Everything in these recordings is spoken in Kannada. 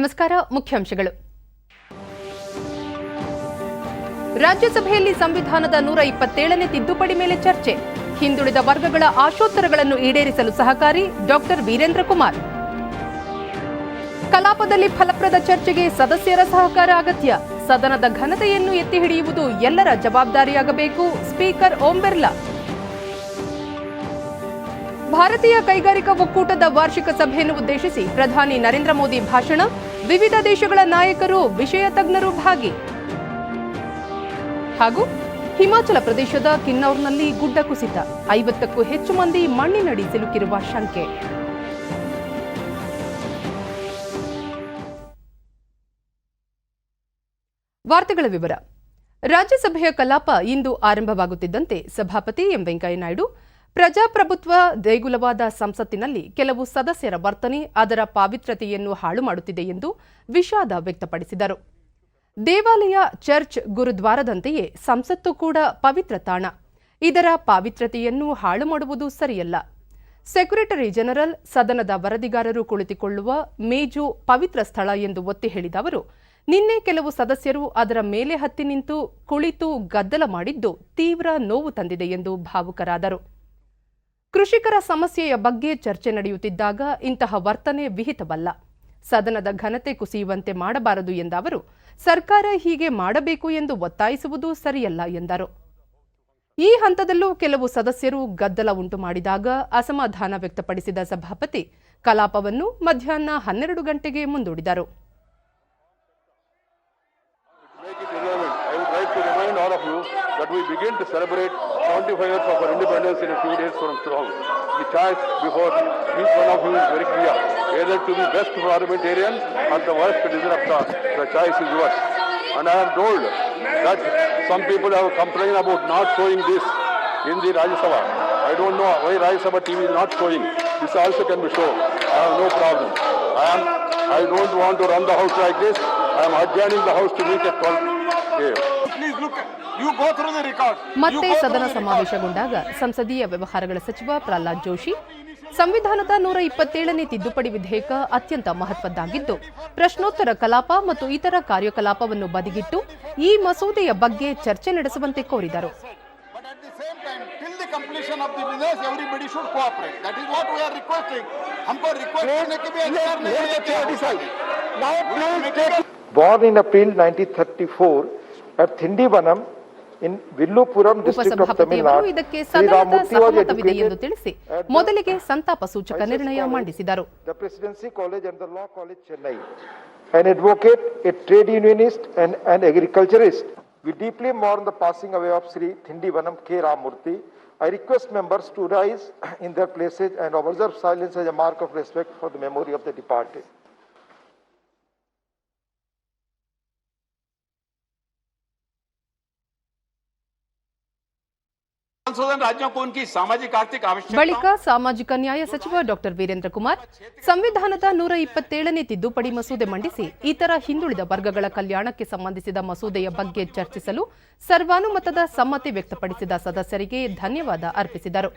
ನಮಸ್ಕಾರ. ಮುಖ್ಯಾಂಶಗಳು. ರಾಜ್ಯಸಭೆಯಲ್ಲಿ ಸಂವಿಧಾನದ 127ನೇ ತಿದ್ದುಪಡಿ ಮೇಲೆ ಚರ್ಚೆ. ಹಿಂದುಳಿದ ವರ್ಗಗಳ ಆಶೋತ್ತರಗಳನ್ನು ಈಡೇರಿಸಲು ಸಹಕಾರಿ ಡಾಕ್ಟರ್ ವೀರೇಂದ್ರ ಕುಮಾರ್. ಕಲಾಪದಲ್ಲಿ ಫಲಪ್ರದ ಚರ್ಚೆಗೆ ಸದಸ್ಯರ ಸಹಕಾರ ಅಗತ್ಯ. ಸದನದ ಘನತೆಯನ್ನು ಎತ್ತಿ ಹಿಡಿಯುವುದು ಎಲ್ಲರ ಜವಾಬ್ದಾರಿಯಾಗಬೇಕು. ಸ್ಪೀಕರ್ ಓಂ ಬಿರ್ಲಾ. ಭಾರತೀಯ ಕೈಗಾರಿಕಾ ಒಕ್ಕೂಟದ ವಾರ್ಷಿಕ ಸಭೆಯನ್ನು ಉದ್ದೇಶಿಸಿ ಪ್ರಧಾನಿ ನರೇಂದ್ರ ಮೋದಿ ಭಾಷಣ. ವಿವಿಧ ದೇಶಗಳ ನಾಯಕರು, ವಿಷಯ ತಜ್ಞರು ಭಾಗಿ. ಹಾಗೂ ಹಿಮಾಚಲ ಪ್ರದೇಶದ ಕಿನ್ನೌರ್ನಲ್ಲಿ ಗುಡ್ಡ ಕುಸಿತ. 50ಕ್ಕೂ ಹೆಚ್ಚು ಮಂದಿ ಮಣ್ಣಿನಡಿ ಸಿಲುಕಿರುವ ಶಂಕೆ. ವಾರ್ತೆಗಳ ವಿವರ. ರಾಜ್ಯಸಭೆಯ ಕಲಾಪ ಇಂದು ಆರಂಭವಾಗುತ್ತಿದ್ದಂತೆ ಸಭಾಪತಿ ಎಂ ವೆಂಕಯ್ಯನಾಯ್ಡು ಪ್ರಜಾಪ್ರಭುತ್ವ ದೇಗುಲವಾದ ಸಂಸತ್ತಿನಲ್ಲಿ ಕೆಲವು ಸದಸ್ಯರ ವರ್ತನೆ ಅದರ ಪಾವಿತ್ರ್ಯತೆಯನ್ನು ಹಾಳು ಮಾಡುತ್ತಿದೆ ಎಂದು ವಿಷಾದ ವ್ಯಕ್ತಪಡಿಸಿದರು. ದೇವಾಲಯ, ಚರ್ಚ್, ಗುರುದ್ವಾರದಂತೆಯೇ ಸಂಸತ್ತು ಕೂಡ ಪವಿತ್ರ ತಾಣ. ಇದರ ಪಾವಿತ್ರ್ಯತೆಯನ್ನು ಹಾಳು ಮಾಡುವುದು ಸರಿಯಲ್ಲ. ಸೆಕ್ರೆಟರಿ ಜನರಲ್, ಸದನದ ವರದಿಗಾರರು ಕುಳಿತುಕೊಳ್ಳುವ ಮೇಜು ಪವಿತ್ರ ಸ್ಥಳ ಎಂದು ಒತ್ತಿ ಹೇಳಿದ ಅವರು, ನಿನ್ನೆ ಕೆಲವು ಸದಸ್ಯರು ಅದರ ಮೇಲೆ ಹತ್ತಿ ನಿಂತು ಕುಳಿತು ಗದ್ದಲ ಮಾಡಿದ್ದು ತೀವ್ರ ನೋವು ತಂದಿದೆ ಎಂದು ಭಾವುಕರಾದರು. ಕೃಷಿಕರ ಸಮಸ್ಯೆಯ ಬಗ್ಗೆ ಚರ್ಚೆ ನಡೆಯುತ್ತಿದ್ದಾಗ ಇಂತಹ ವರ್ತನೆ ವಿಹಿತವಲ್ಲ. ಸದನದ ಘನತೆ ಕುಸಿಯುವಂತೆ ಮಾಡಬಾರದು ಎಂದ ಅವರು, ಸರ್ಕಾರ ಹೀಗೆ ಮಾಡಬೇಕು ಎಂದು ಒತ್ತಾಯಿಸುವುದು ಸರಿಯಲ್ಲ ಎಂದರು. ಈ ಹಂತದಲ್ಲೂ ಕೆಲವು ಸದಸ್ಯರು ಗದ್ದಲ ಉಂಟು ಮಾಡಿದಾಗ ಅಸಮಾಧಾನ ವ್ಯಕ್ತಪಡಿಸಿದ ಸಭಾಪತಿ ಕಲಾಪವನ್ನು ಮಧ್ಯಾಹ್ನ 12 ಗಂಟೆಗೆ ಮುಂದೂಡಿದರು. That we begin to celebrate 75 years of our independence in a few days from now. The choice before each one of you is very clear. Either to be best parliamentarian or the worst disruptor. The choice is yours. And I am told that some people have complained about not showing this in the Rajya Sabha. I don't know why Rajya Sabha TV is not showing. This also can be shown. I have no problem. I don't want to run the house like this. I am adjourning the house to meet at 12 a.m. Please look. ಮತ್ತೆ ಸದನ ಸಮಾವೇಶಗೊಂಡಾಗ ಸಂಸದೀಯ ವ್ಯವಹಾರಗಳ ಸಚಿವ ಪ್ರಹ್ಲಾದ್ ಜೋಶಿ, ಸಂವಿಧಾನದ 127ನೇ ತಿದ್ದುಪಡಿ ವಿಧೇಯಕ ಅತ್ಯಂತ ಮಹತ್ವದ್ದಾಗಿದ್ದು, ಪ್ರಶ್ನೋತ್ತರ ಕಲಾಪ ಮತ್ತು ಇತರ ಕಾರ್ಯಕಲಾಪವನ್ನು ಬದಿಗಿಟ್ಟು ಈ ಮಸೂದೆಯ ಬಗ್ಗೆ ಚರ್ಚೆ ನಡೆಸುವಂತೆ ಕೋರಿದರು. Born in April 1934 at Thindivanam in Villupuram district of Tamil Nadu, ಇದಕ್ಕೆ ಸದನದ ಸಹಮತವಿದೆ ಎಂದು ತಿಳಿಸಿ ಮೊದಲಿಗೆ ಸಂತಾಪ ಸೂಚಕ ನಿರ್ಣಯ ಮಂಡಿಸಿದರು. The Presidency College and the Law College Chennai, an advocate, a trade unionist and an agriculturist. We deeply mourn the passing away of Sri Thindivanam K. Ramurthy. I request members to rise in their places and observe silence as a mark of respect for the memory of the departed. ಬಳಿಕ ಸಾಮಾಜಿಕ ನ್ಯಾಯ ಸಚಿವ ಡಾಕ್ಟರ್ ವೀರೇಂದ್ರ ಕುಮಾರ್ ಸಂವಿಧಾನದ 127ನೇ ತಿದ್ದುಪಡಿ ಮಸೂದೆ ಮಂಡಿಸಿ ಇತರ ಹಿಂದುಳಿದ ವರ್ಗಗಳ ಕಲ್ಯಾಣಕ್ಕೆ ಸಂಬಂಧಿಸಿದ ಮಸೂದೆಯ ಬಗ್ಗೆ ಚರ್ಚಿಸಲು ಸರ್ವಾನುಮತದ ಸಮ್ಮತಿ ವ್ಯಕ್ತಪಡಿಸಿದ ಸದಸ್ಯರಿಗೆ ಧನ್ಯವಾದ ಅರ್ಪಿಸಿದರು.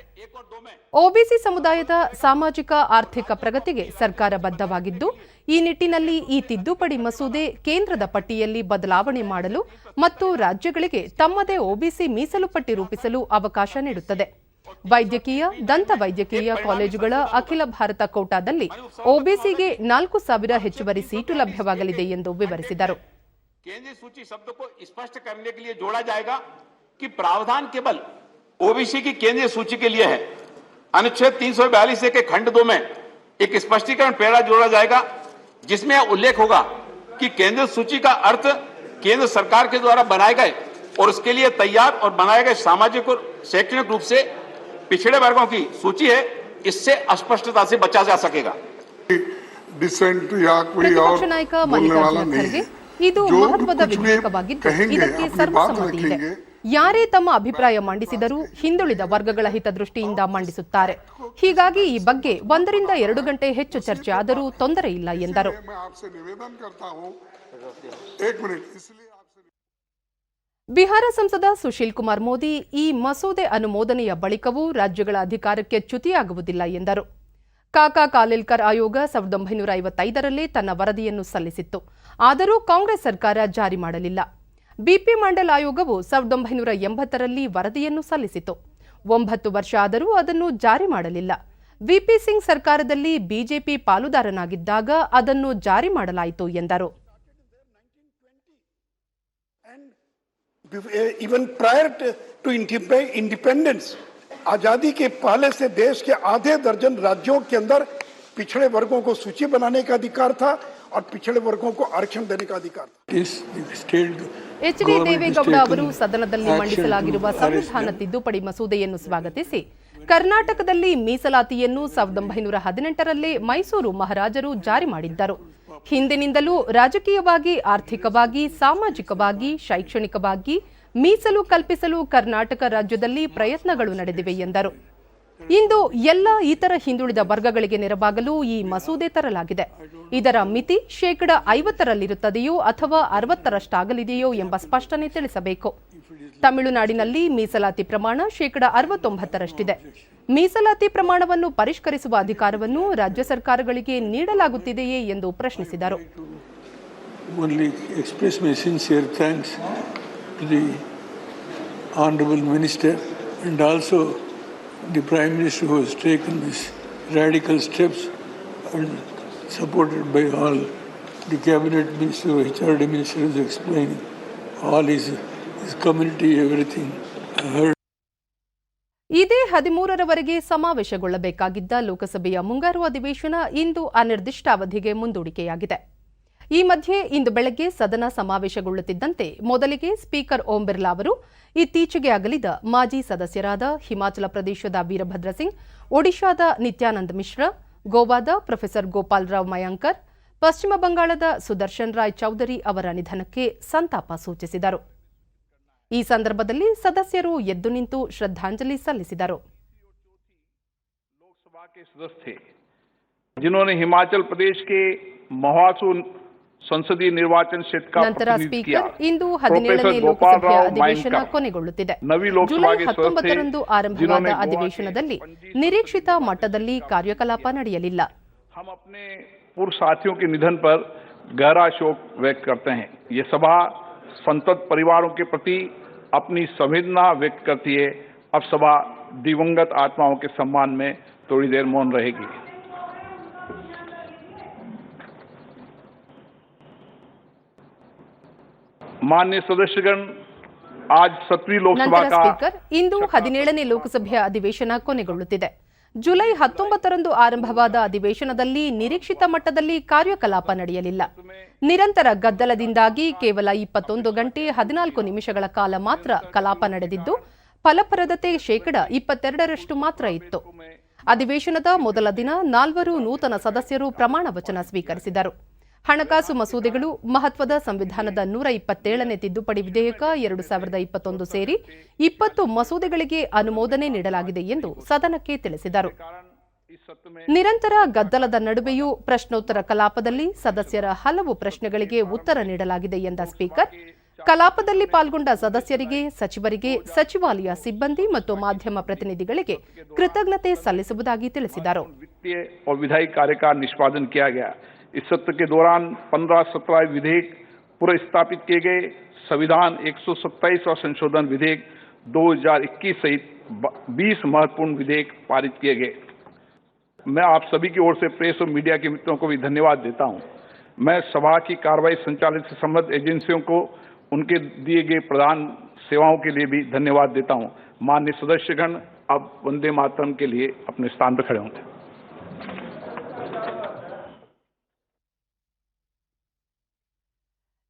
ಒಬಿಸಿ ಸಮುದಾಯದ ಸಾಮಾಜಿಕ ಆರ್ಥಿಕ ಪ್ರಗತಿಗೆ ಸರ್ಕಾರ ಬದ್ಧವಾಗಿದ್ದು, ಈ ನಿಟ್ಟಿನಲ್ಲಿ ಈ ತಿದ್ದುಪಡಿ ಮಸೂದೆ ಕೇಂದ್ರದ ಪಟ್ಟಿಯಲ್ಲಿ ಬದಲಾವಣೆ ಮಾಡಲು ಮತ್ತು ರಾಜ್ಯಗಳಿಗೆ ತಮ್ಮದೇ ಒಬಿಸಿ ಮೀಸಲು ಪಟ್ಟಿ ರೂಪಿಸಲು ಅವಕಾಶ ನೀಡುತ್ತದೆ. ವೈದ್ಯಕೀಯ, ದಂತ ವೈದ್ಯಕೀಯ ಕಾಲೇಜುಗಳ ಅಖಿಲ ಭಾರತ ಕೋಟಾದಲ್ಲಿ ಒಬಿಸಿಗೆ 4,000 ಹೆಚ್ಚುವರಿ ಸೀಟು ಲಭ್ಯವಾಗಲಿದೆ ಎಂದು ವಿವರಿಸಿದರು. केंद्रीय सूची शब्द को स्पष्ट करने के लिए जोड़ा जाएगा कि प्रावधान केवल ओबीसी की केंद्रीय सूची के लिए है. अनुच्छेद 342 के खंड 2 में एक स्पष्टीकरण पैरा जोड़ा जाएगा जिसमें उल्लेख होगा कि केंद्रीय सूची का अर्थ केंद्र सरकार के द्वारा बनाए गए और उसके लिए तैयार और बनाए गए सामाजिक और शैक्षणिक रूप से पिछड़े वर्गों की सूची है. इससे अस्पष्टता से बचा जा सकेगा. ಪ್ರತಿಪಕ್ಷ ನಾಯಕ ಮಲ್ಲಿಕಾರ್ಜುನ ಖರ್ಗೆ, ಇದು ಮಹತ್ವದ ವಿಧೇಯಕವಾಗಿದ್ದು ಇದಕ್ಕೆ ಸರ್ವಸಮ್ಮತಿ ಇದೆ. ಯಾರೇ ತಮ್ಮ ಅಭಿಪ್ರಾಯ ಮಂಡಿಸಿದರೂ ಹಿಂದುಳಿದ ವರ್ಗಗಳ ಹಿತದೃಷ್ಟಿಯಿಂದ ಮಂಡಿಸುತ್ತಾರೆ. ಹೀಗಾಗಿ ಈ ಬಗ್ಗೆ 1 ರಿಂದ 2 ಗಂಟೆ ಹೆಚ್ಚು ಚರ್ಚೆ ಆದರೂ ತೊಂದರೆ ಇಲ್ಲ ಎಂದರು. ಬಿಹಾರ ಸಂಸದ ಸುಶೀಲ್ ಕುಮಾರ್ ಮೋದಿ ಈ ಮಸೂದೆ ಅನುಮೋದನೆಯ ಬಳಿಕವೂ ರಾಜ್ಯಗಳ ಅಧಿಕಾರಕ್ಕೆ ಚ್ಯುತಿಯಾಗುವುದಿಲ್ಲ ಎಂದರು. ಕಾಕಾ ಕಾಲೇಲ್ಕರ್ ಆಯೋಗ 1955ರಲ್ಲೇ ತನ್ನ ವರದಿಯನ್ನು ಸಲ್ಲಿಸಿತ್ತು. ಆದರೂ ಕಾಂಗ್ರೆಸ್ ಸರ್ಕಾರ ಜಾರಿ ಮಾಡಲಿಲ್ಲ. ಬಿಪಿ ಮಂಡಲ್ ಆಯೋಗವು 1980ರಲ್ಲಿ ವರದಿಯನ್ನು ಸಲ್ಲಿಸಿತು. 9 ವರ್ಷ ಆದರೂ ಅದನ್ನು ಜಾರಿ ಮಾಡಲಿಲ್ಲ. ವಿಪಿ ಸಿಂಗ್ ಸರ್ಕಾರದಲ್ಲಿ ಬಿಜೆಪಿ ಪಾಲುದಾರನಾಗಿದ್ದಾಗ ಅದನ್ನು ಜಾರಿ ಮಾಡಲಾಯಿತು ಎಂದರು. Even prior to independence, आजादी के पहले से देश के आधे दर्जन राज्यों के अंदर पिछड़े वर्गों को सूची बनाने का अधिकार था और पिछड़े वर्गों को आरक्षण देने का अधिकार था. ಎಚ್ಡಿ ದೇವೇಗೌಡ ಅವರು ಸದನದಲ್ಲಿ ಮಂಡಿಸಲಾಗಿರುವ ಸಂವಿಧಾನ ತಿದ್ದುಪಡಿ ಮಸೂದೆಯನ್ನು ಸ್ವಾಗತಿಸಿ ಕರ್ನಾಟಕದಲ್ಲಿ ಮೀಸಲಾತಿಯನ್ನು 1918ರಲ್ಲೇ ಮೈಸೂರು ಮಹಾರಾಜರು ಜಾರಿ ಮಾಡಿದ್ದರು. ಹಿಂದಿನಿಂದಲೂ ರಾಜಕೀಯವಾಗಿ, ಆರ್ಥಿಕವಾಗಿ, ಸಾಮಾಜಿಕವಾಗಿ, ಶೈಕ್ಷಣಿಕವಾಗಿ ಮೀಸಲು ಕಲ್ಪಿಸಲು ಕರ್ನಾಟಕ ರಾಜ್ಯದಲ್ಲಿ ಪ್ರಯತ್ನಗಳು ನಡೆದಿವೆ ಎಂದರು. ಇಂದು ಎಲ್ಲ ಇತರ ಹಿಂದುಳಿದ ವರ್ಗಗಳಿಗೆ ನೆರವಾಗಲು ಈ ಮಸೂದೆ ತರಲಾಗಿದೆ. ಇದರ ಮಿತಿ 50%ರಲ್ಲಿರುತ್ತದೆಯೋ ಅಥವಾ 60%ರಷ್ಟಾಗಲಿದೆಯೋ ಎಂಬ ಸ್ಪಷ್ಟನೆ ತಿಳಿಸಬೇಕು. ತಮಿಳುನಾಡಿನಲ್ಲಿ ಮೀಸಲಾತಿ ಪ್ರಮಾಣ 69%ರಷ್ಟಿದೆ. ಮೀಸಲಾತಿ ಪ್ರಮಾಣವನ್ನು ಪರಿಷ್ಕರಿಸುವ ಅಧಿಕಾರವನ್ನು ರಾಜ್ಯ ಸರ್ಕಾರಗಳಿಗೆ ನೀಡಲಾಗುತ್ತಿದೆಯೇ ಎಂದು ಪ್ರಶ್ನಿಸಿದರು. The Prime Minister who has taken these radical steps and supported by all the Cabinet Minister, HRD Minister is explaining all his community, everything. I heard. ಇದೇ 13ರವರೆಗೆ ಸಮಾವೇಶಗೊಳ್ಳಬೇಕಾಗಿದ್ದ ಲೋಕಸಭೆಯ ಮುಂಗಾರು ಅಧಿವೇಶನ ಇಂದು ಅನಿರ್ದಿಷ್ಟ ಅವಧಿಗೆ ಮುಂದೂಡಿಕೆಯಾಗಿದೆ. ಈ ಮಧ್ಯೆ ಇಂದು ಬೆಳಗ್ಗೆ ಸದನ ಸಮಾವೇಶಗೊಳ್ಳುತ್ತಿದ್ದಂತೆ ಮೊದಲಿಗೆ ಸ್ಪೀಕರ್ ಓಂ ಬಿರ್ಲಾ ಅವರು ಇತ್ತೀಚೆಗೆ ಅಗಲಿದ ಮಾಜಿ ಸದಸ್ಯರಾದ ಹಿಮಾಚಲ ಪ್ರದೇಶದ ವೀರಭದ್ರ ಸಿಂಗ್, ಒಡಿಶಾದ ನಿತ್ಯಾನಂದ್ ಮಿಶ್ರಾ, ಗೋವಾದ ಪ್ರೊಫೆಸರ್ ಗೋಪಾಲ್ ರಾವ್ ಮಯಾಂಕರ್, ಪಶ್ಚಿಮ ಬಂಗಾಳದ ಸುದರ್ಶನ್ ರಾಯ್ ಚೌಧರಿ ಅವರ ನಿಧನಕ್ಕೆ ಸಂತಾಪ ಸೂಚಿಸಿದರು. ಈ ಸಂದರ್ಭದಲ್ಲಿ ಸದಸ್ಯರು ಎದ್ದು ನಿಂತು ಶ್ರದ್ಧಾಂಜಲಿ ಸಲ್ಲಿಸಿದರು. लोकसभा के सदस्य थे जिन्होंने हिमाचल प्रदेश के महासू संसदीय निर्वाचन क्षेत्र का ನಂತರ प्रतिनिधित्व किया. ಸ್ಪೀಕರ್ ಇಂದು 17ನೇ ಲೋಕಸಭೆಯ ಅಧಿವೇಶನ ಕೊನೆಗೊಳ್ಳುತ್ತಿದೆ. ಜುಲೈ 19ರಂದು ಆರಂಭವಾದ ಅಧಿವೇಶನದಲ್ಲಿ ನಿರೀಕ್ಷಿತ ಮಟ್ಟದಲ್ಲಿ ಕಾರ್ಯಕಲಾಪ ನಡೆಯಲಿಲ್ಲ. हम अपने पूर्व साथियों के निधन पर गहरा शोक व्यक्त करते हैं. ये सभा संतप्त परिवारों के प्रति अपनी संवेदना व्यक्त करती है. अब सभा दिवंगत आत्माओं के सम्मान में थोड़ी देर मौन रहेगी. माननीय सदस्यगण, आज 7वीं लोकसभा ನಂತರ का ಸ್ಪೀಕರ್ ಇಂದು 17ನೇ ಲೋಕಸಭೆಯ ಅಧಿವೇಶನ ಕೊನೆಗೊಳ್ಳುತ್ತಿದೆ. ಜುಲೈ 19ರಂದು ಆರಂಭವಾದ ಅಧಿವೇಶನದಲ್ಲಿ ನಿರೀಕ್ಷಿತ ಮಟ್ಟದಲ್ಲಿ ಕಾರ್ಯಕಲಾಪ ನಡೆಯಲಿಲ್ಲ. ನಿರಂತರ ಗದ್ದಲದಿಂದಾಗಿ ಕೇವಲ 21 ಗಂಟೆ 14 ನಿಮಿಷಗಳ ಕಾಲ ಮಾತ್ರ ಕಲಾಪ ನಡೆದಿದ್ದು, ಫಲಪ್ರದತೆ 22% ಮಾತ್ರ ಇತ್ತು. ಅಧಿವೇಶನದ ಮೊದಲ ದಿನ 4 ನೂತನ ಸದಸ್ಯರು ಪ್ರಮಾಣ ವಚನ ಸ್ವೀಕರಿಸಿದರು. ಹಣಕಾಸು ಮಸೂದೆಗಳು, ಮಹತ್ವದ ಸಂವಿಧಾನದ 127ನೇ ತಿದ್ದುಪಡಿ ವಿಧೇಯಕ 2021 ಸೇರಿ 20 ಮಸೂದೆಗಳಿಗೆ ಅನುಮೋದನೆ ನೀಡಲಾಗಿದೆ ಎಂದು ಸದನಕ್ಕೆ ತಿಳಿಸಿದರು. ನಿರಂತರ ಗದ್ದಲದ ನಡುವೆಯೂ ಪ್ರಶ್ನೋತ್ತರ ಕಲಾಪದಲ್ಲಿ ಸದಸ್ಯರ ಹಲವು ಪ್ರಶ್ನೆಗಳಿಗೆ ಉತ್ತರ ನೀಡಲಾಗಿದೆ ಎಂದ ಸ್ಪೀಕರ್, ಕಲಾಪದಲ್ಲಿ ಪಾಲ್ಗೊಂಡ ಸದಸ್ಯರಿಗೆ, ಸಚಿವರಿಗೆ, ಸಚಿವಾಲಯ ಸಿಬ್ಬಂದಿ ಮತ್ತು ಮಾಧ್ಯಮ ಪ್ರತಿನಿಧಿಗಳಿಗೆ ಕೃತಜ್ಞತೆ ಸಲ್ಲಿಸುವುದಾಗಿ ತಿಳಿಸಿದರು. इस सत्र के दौरान 15-17 विधेयक पुनर्स्थापित किए गए. संविधान 127 और संशोधन विधेयक 2021 सहित 20 महत्वपूर्ण विधेयक पारित किए गए. मैं आप सभी की ओर से प्रेस और मीडिया के मित्रों को भी धन्यवाद देता हूं. मैं सभा की कार्रवाई संचालित से संबद्ध एजेंसियों को उनके दिए गए प्रदान सेवाओं के लिए भी धन्यवाद देता हूं. माननीय सदस्यगण, अब वंदे मातरम के लिए अपने स्थान पर खड़े होंगे.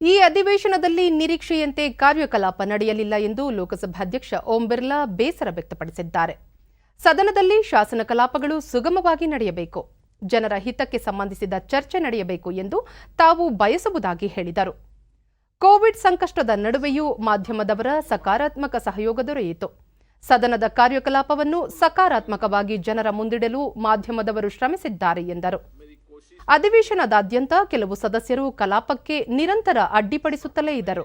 ಈ ಅಧಿವೇಶನದಲ್ಲಿ ನಿರೀಕ್ಷೆಯಂತೆ ಕಾರ್ಯಕಲಾಪ ನಡೆಯಲಿಲ್ಲ ಎಂದು ಲೋಕಸಭಾಧ್ಯಕ್ಷ ಓಂ ಬಿರ್ಲಾ ಬೇಸರ ವ್ಯಕ್ತಪಡಿಸಿದ್ದಾರೆ. ಸದನದಲ್ಲಿ ಶಾಸನ ಕಲಾಪಗಳು ಸುಗಮವಾಗಿ ನಡೆಯಬೇಕು, ಜನರ ಹಿತಕ್ಕೆ ಸಂಬಂಧಿಸಿದ ಚರ್ಚೆ ನಡೆಯಬೇಕು ಎಂದು ತಾವು ಬಯಸುವುದಾಗಿ ಹೇಳಿದರು. ಕೋವಿಡ್ ಸಂಕಷ್ಟದ ನಡುವೆಯೂ ಮಾಧ್ಯಮದವರ ಸಕಾರಾತ್ಮಕ ಸಹಯೋಗ ದೊರೆಯಿತು. ಸದನದ ಕಾರ್ಯಕಲಾಪವನ್ನು ಸಕಾರಾತ್ಮಕವಾಗಿ ಜನರ ಮುಂದಿಡಲು ಮಾಧ್ಯಮದವರು ಶ್ರಮಿಸಿದ್ದಾರೆ ಎಂದರು. ಅಧಿವೇಶನದಾದ್ಯಂತ ಕೆಲವು ಸದಸ್ಯರು ಕಲಾಪಕ್ಕೆ ನಿರಂತರ ಅಡ್ಡಿಪಡಿಸುತ್ತಲೇ ಇದ್ದರು.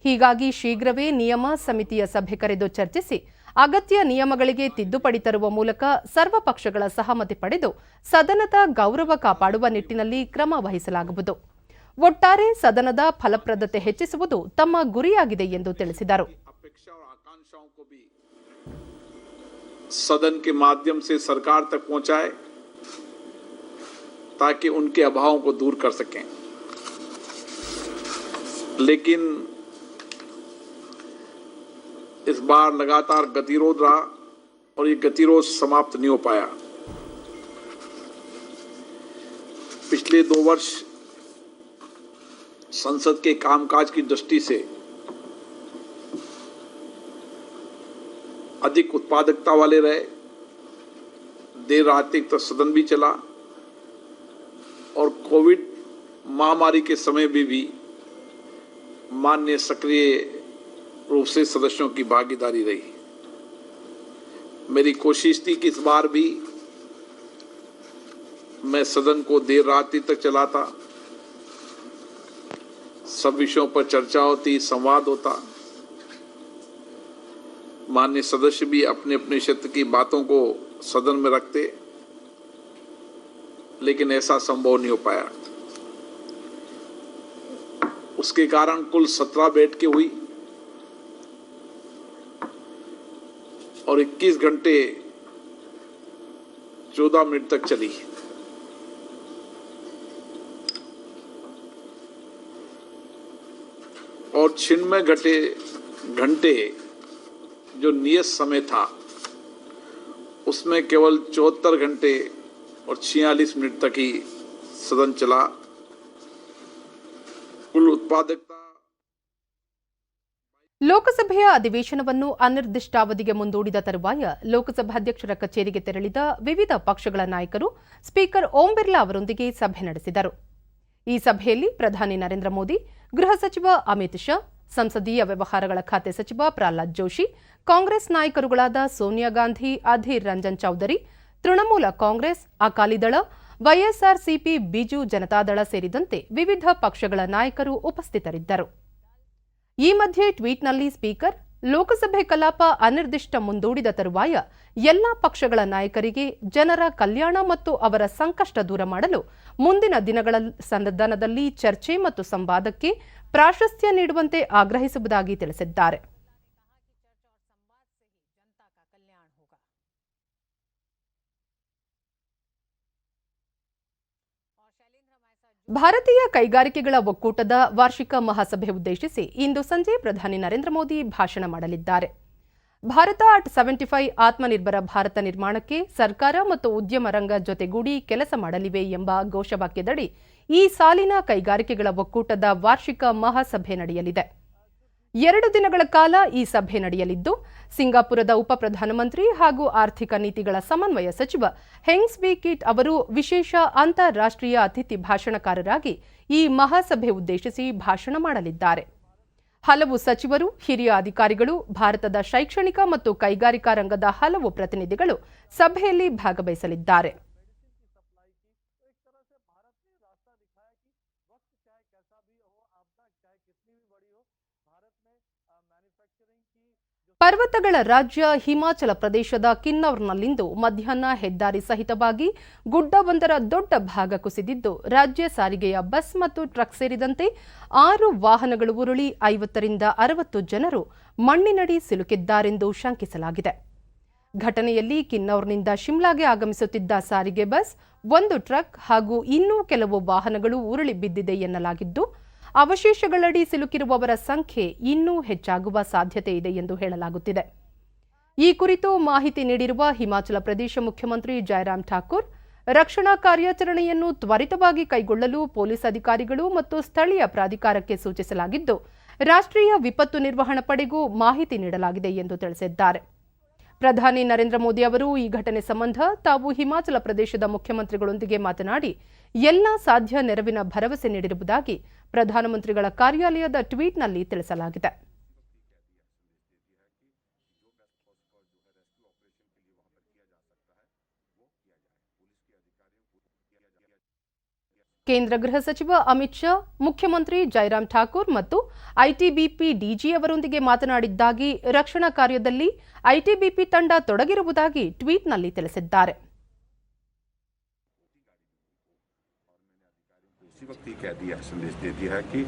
ಹೀಗಾಗಿ ಶೀಘ್ರವೇ ನಿಯಮ ಸಮಿತಿಯ ಸಭೆ ಕರೆದು ಚರ್ಚಿಸಿ ಅಗತ್ಯ ನಿಯಮಗಳಿಗೆ ತಿದ್ದುಪಡಿ ತರುವ ಮೂಲಕ ಸರ್ವ ಪಕ್ಷಗಳ ಸಹಮತಿ ಪಡೆದು ಸದನದ ಗೌರವ ಕಾಪಾಡುವ ನಿಟ್ಟಿನಲ್ಲಿ ಕ್ರಮ ವಹಿಸಲಾಗುವುದು. ಒಟ್ಟಾರೆ ಸದನದ ಫಲಪ್ರದತೆ ಹೆಚ್ಚಿಸುವುದು ತಮ್ಮ ಗುರಿಯಾಗಿದೆ ಎಂದು ತಿಳಿಸಿದರು. सदन के माध्यम से सरकार तक पहुंचाए ताकि उनके अभावों को दूर कर सकें, लेकिन इस बार लगातार गतिरोध रहा और ये गतिरोध समाप्त नहीं हो पाया. पिछले 2 वर्ष संसद के कामकाज की दृष्टि से अधिक उत्पादकता वाले रहे. देर रात तक सदन भी चला और कोविड महामारी के समय में भी माननीय सक्रिय रूप से सदस्यों की भागीदारी रही. मेरी कोशिश थी कि इस बार भी मैं सदन को देर रात तक चलाता, सब विषयों पर चर्चा होती, संवाद होता, माननीय सदस्य भी अपने अपने क्षेत्र की बातों को सदन में रखते, लेकिन ऐसा संभव नहीं हो पाया. उसके कारण कुल 17 बैठकें हुई और 21 घंटे 14 मिनट तक चली. और 96 घंटे जो नियत समय था उसमें केवल 74 घंटे और 46 मिनट तक ही सदन चला. कुल उत्पादकता. ಲೋಕಸಭೆಯ ಅಧಿವೇಶನವನ್ನು ಅನಿರ್ದಿಷ್ಟಾವಧಿಗೆ ಮುಂದೂಡಿದ ತರುವಾಯ ಲೋಕಸಭಾಧ್ಯಕ್ಷರ ಕಚೇರಿಗೆ ತೆರಳಿದ ವಿವಿಧ ಪಕ್ಷಗಳ ನಾಯಕರು ಸ್ಪೀಕರ್ ಓಂ ಬಿರ್ಲಾ ಅವರೊಂದಿಗೆ ಸಭೆ ನಡೆಸಿದರು. ಈ ಸಭೆಯಲ್ಲಿ ಪ್ರಧಾನಿ ನರೇಂದ್ರ ಮೋದಿ, ಗೃಹ ಸಚಿವ ಅಮಿತ್ ಶಾ, ಸಂಸದೀಯ ವ್ಯವಹಾರಗಳ ಖಾತೆ ಸಚಿವ ಪ್ರಹ್ಲಾದ್ ಜೋಶಿ, ಕಾಂಗ್ರೆಸ್ ನಾಯಕರುಗಳಾದ ಸೋನಿಯಾ ಗಾಂಧಿ, ಅಧೀರ್ ರಂಜನ್ ಚೌಧರಿ, ತೃಣಮೂಲ ಕಾಂಗ್ರೆಸ್, ಅಕಾಲಿದಳ, ವೈಎಸ್ಆರ್ಸಿಪಿ, ಬಿಜು ಜನತಾದಳ ಸೇರಿದಂತೆ ವಿವಿಧ ಪಕ್ಷಗಳ ನಾಯಕರು ಉಪಸ್ಥಿತರಿದ್ದರು. ಈ ಮಧ್ಯೆ ಟ್ವೀಟ್ನಲ್ಲಿ ಸ್ಪೀಕರ್ ಲೋಕಸಭೆ ಕಲಾಪ ಅನಿರ್ದಿಷ್ಟ ಮುಂದೂಡಿದ ತರುವಾಯ ಎಲ್ಲಾ ಪಕ್ಷಗಳ ನಾಯಕರಿಗೆ ಜನರ ಕಲ್ಯಾಣ ಮತ್ತು ಅವರ ಸಂಕಷ್ಟ ದೂರ ಮಾಡಲು ಮುಂದಿನ ದಿನಗಳ ಸದನದಲ್ಲಿ ಚರ್ಚೆ ಮತ್ತು ಸಂವಾದಕ್ಕೆ ಪ್ರಾಶಸ್ತ್ಯ ನೀಡುವಂತೆ ಆಗ್ರಹಿಸುವುದಾಗಿ ತಿಳಿಸಿದ್ದಾರೆ. ಭಾರತೀಯ ಕೈಗಾರಿಕೆಗಳ ಒಕ್ಕೂಟದ ವಾರ್ಷಿಕ ಮಹಾಸಭೆ ಉದ್ದೇಶಿಸಿ ಇಂದು ಸಂಜೆ ಪ್ರಧಾನಿ ನರೇಂದ್ರ ಮೋದಿ ಭಾಷಣ ಮಾಡಲಿದ್ದಾರೆ. ಭಾರತ ಅಟ್ 75 ಆತ್ಮನಿರ್ಭರ ಭಾರತ ನಿರ್ಮಾಣಕ್ಕೆ ಸರ್ಕಾರ ಮತ್ತು ಉದ್ಯಮ ರಂಗ ಜೊತೆಗೂಡಿ ಕೆಲಸ ಮಾಡಲಿವೆ ಎಂಬ ಘೋಷವಾಕ್ಯದಡಿ ಈ ಸಾಲಿನ ಕೈಗಾರಿಕೆಗಳ ಒಕ್ಕೂಟದ ವಾರ್ಷಿಕ ಮಹಾಸಭೆ ನಡೆಯಲಿದೆ. 2 ದಿನಗಳ ಕಾಲ ಈ ಸಭೆ ನಡೆಯಲಿದ್ದು, ಸಿಂಗಾಪುರದ ಉಪ ಪ್ರಧಾನಮಂತ್ರಿ ಹಾಗೂ ಆರ್ಥಿಕ ನೀತಿಗಳ ಸಮನ್ವಯ ಸಚಿವ ಹೆಂಗ್ ಸ್ವೀ ಕಿಟ್ ಅವರು ವಿಶೇಷ ಅಂತಾರಾಷ್ಟ್ರೀಯ ಅತಿಥಿ ಭಾಷಣಕಾರರಾಗಿ ಈ ಮಹಾಸಭೆ ಉದ್ದೇಶಿಸಿ ಭಾಷಣ ಮಾಡಲಿದ್ದಾರೆ. ಹಲವು ಸಚಿವರು, ಹಿರಿಯ ಅಧಿಕಾರಿಗಳು, ಭಾರತದ ಶೈಕ್ಷಣಿಕ ಮತ್ತು ಕೈಗಾರಿಕಾ ರಂಗದ ಹಲವು ಪ್ರತಿನಿಧಿಗಳು ಸಭೆಯಲ್ಲಿ ಭಾಗವಹಿಸಲಿದ್ದಾರೆ. ಪರ್ವತಗಳ ರಾಜ್ಯ ಹಿಮಾಚಲ ಪ್ರದೇಶದ ಕಿನ್ನೌರ್ನಲ್ಲಿಂದು ಮಧ್ಯಾಹ್ನ ಹೆದ್ದಾರಿ ಸಹಿತವಾಗಿ ಗುಡ್ಡವೊಂದರ ದೊಡ್ಡ ಭಾಗ ಕುಸಿದಿದ್ದು, ರಾಜ್ಯ ಸಾರಿಗೆಯ ಬಸ್ ಮತ್ತು ಟ್ರಕ್ ಸೇರಿದಂತೆ 6 ವಾಹನಗಳು ಉರುಳಿ 50 ರಿಂದ 60 ಜನರು ಮಣ್ಣಿನಡಿ ಸಿಲುಕಿದ್ದಾರೆಂದು ಶಂಕಿಸಲಾಗಿದೆ. ಘಟನೆಯಲ್ಲಿ ಕಿನ್ನೌರ್ನಿಂದ ಶಿಮ್ಲಾಗೆ ಆಗಮಿಸುತ್ತಿದ್ದ ಸಾರಿಗೆ ಬಸ್, 1 ಟ್ರಕ್ ಹಾಗೂ ಇನ್ನೂ ಕೆಲವು ವಾಹನಗಳು ಉರುಳಿ ಬಿದ್ದಿದೆ ಎನ್ನಲಾಗಿದ್ದು, ಅವಶೇಷಗಳಡಿ ಸಿಲುಕಿರುವವರ ಸಂಖ್ಯೆ ಇನ್ನೂ ಹೆಚ್ಚಾಗುವ ಸಾಧ್ಯತೆ ಇದೆ ಎಂದು ಹೇಳಲಾಗುತ್ತಿದೆ. ಈ ಕುರಿತು ಮಾಹಿತಿ ನೀಡಿರುವ ಹಿಮಾಚಲ ಪ್ರದೇಶ ಮುಖ್ಯಮಂತ್ರಿ ಜಯರಾಮ್ ಠಾಕೂರ್, ರಕ್ಷಣಾ ಕಾರ್ಯಾಚರಣೆಯನ್ನು ತ್ವರಿತವಾಗಿ ಕೈಗೊಳ್ಳಲು ಪೊಲೀಸ್ ಅಧಿಕಾರಿಗಳು ಮತ್ತು ಸ್ಥಳೀಯ ಪ್ರಾಧಿಕಾರಕ್ಕೆ ಸೂಚಿಸಲಾಗಿದ್ದು, ರಾಷ್ಟ್ರೀಯ ವಿಪತ್ತು ನಿರ್ವಹಣಾ ಪಡೆಗೂ ಮಾಹಿತಿ ನೀಡಲಾಗಿದೆ ಎಂದು ತಿಳಿಸಿದ್ದಾರೆ. ಪ್ರಧಾನಿ ನರೇಂದ್ರ ಮೋದಿ ಅವರು ಈ ಘಟನೆ ಸಂಬಂಧ ತಾವು ಹಿಮಾಚಲ ಪ್ರದೇಶದ ಮುಖ್ಯಮಂತ್ರಿಗಳೊಂದಿಗೆ ಮಾತನಾಡಿ ಎಲ್ಲ ಸಾಧ್ಯ ನೆರವಿನ ಭರವಸೆ ನೀಡಿರುವುದಾಗಿ ಪ್ರಧಾನಮಂತ್ರಿಗಳ ಕಾರ್ಯಾಲಯದ ಟ್ವೀಟ್ನಲ್ಲಿ ತಿಳಿಸಲಾಗಿದೆ. ಕೇಂದ್ರ ಗೃಹ ಸಚಿವ ಅಮಿತ್ ಶಾ ಮುಖ್ಯಮಂತ್ರಿ ಜೈರಾಮ್ ಠಾಕೂರ್ ಮತ್ತು ಐಟಿಬಿಪಿ ಡಿಜಿ ಅವರೊಂದಿಗೆ ಮಾತನಾಡಿದ್ದಾಗಿ ರಕ್ಷಣಾ ಕಾರ್ಯದಲ್ಲಿ ಐಟಿಬಿಪಿ ತಂಡ ತೊಡಗಿರುವುದಾಗಿ ಟ್ವೀಟ್ನಲ್ಲಿ ತಿಳಿಸಿದ್ದಾರೆ. इसी वक्त ही कह दिया संदेश दे दिया है कि